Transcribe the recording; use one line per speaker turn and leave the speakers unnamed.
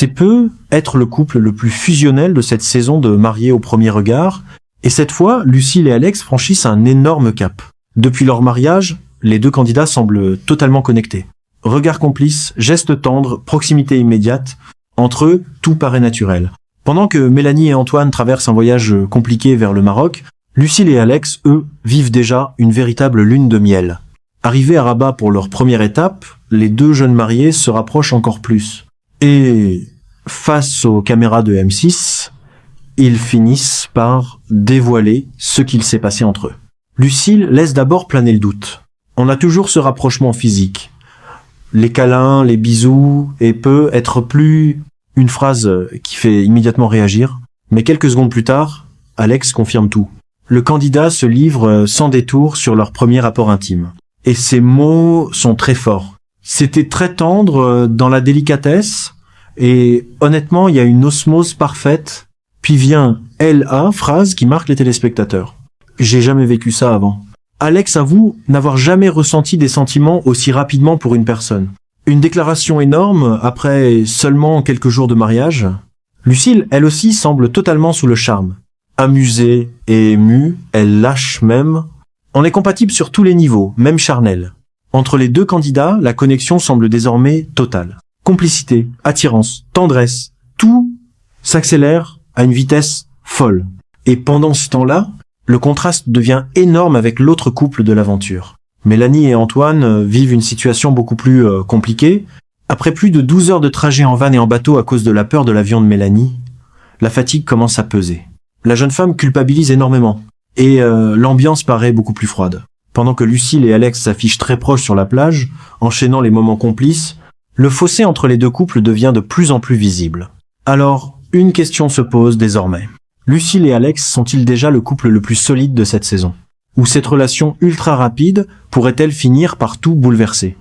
C'est peu être le couple le plus fusionnel de cette saison de Mariés au premier regard, et cette fois, Lucille et Alex franchissent un énorme cap. Depuis leur mariage, les deux candidats semblent totalement connectés. Regard complice, gestes tendres, proximité immédiate, entre eux, tout paraît naturel. Pendant que Mélanie et Antoine traversent un voyage compliqué vers le Maroc, Lucille et Alex, eux, vivent déjà une véritable lune de miel. Arrivés à Rabat pour leur première étape, les deux jeunes mariés se rapprochent encore plus. Et face aux caméras de M6, ils finissent par dévoiler ce qu'il s'est passé entre eux. Lucille laisse d'abord planer le doute. On a toujours ce rapprochement physique. Les câlins, les bisous, et peut être plus une phrase qui fait immédiatement réagir. Mais quelques secondes plus tard, Alex confirme tout. Le candidat se livre sans détour sur leur premier rapport intime. Et ces mots sont très forts. C'était très tendre dans la délicatesse, et honnêtement, il y a une osmose parfaite. Puis vient « L.A.», phrase qui marque les téléspectateurs. J'ai jamais vécu ça avant. Alex avoue n'avoir jamais ressenti des sentiments aussi rapidement pour une personne. Une déclaration énorme après seulement quelques jours de mariage. Lucille, elle aussi, semble totalement sous le charme. Amusée et émue, elle lâche même. On est compatible sur tous les niveaux, même charnel. Entre les deux candidats, la connexion semble désormais totale. Complicité, attirance, tendresse, tout s'accélère à une vitesse folle. Et pendant ce temps-là, le contraste devient énorme avec l'autre couple de l'aventure. Mélanie et Antoine vivent une situation beaucoup plus compliquée. Après plus de 12 heures de trajet en van et en bateau à cause de la peur de l'avion de Mélanie, la fatigue commence à peser. La jeune femme culpabilise énormément. Et l'ambiance paraît beaucoup plus froide. Pendant que Lucille et Alex s'affichent très proches sur la plage, enchaînant les moments complices, le fossé entre les deux couples devient de plus en plus visible. Alors, une question se pose désormais. Lucille et Alex sont-ils déjà le couple le plus solide de cette saison? Ou cette relation ultra rapide pourrait-elle finir par tout bouleverser?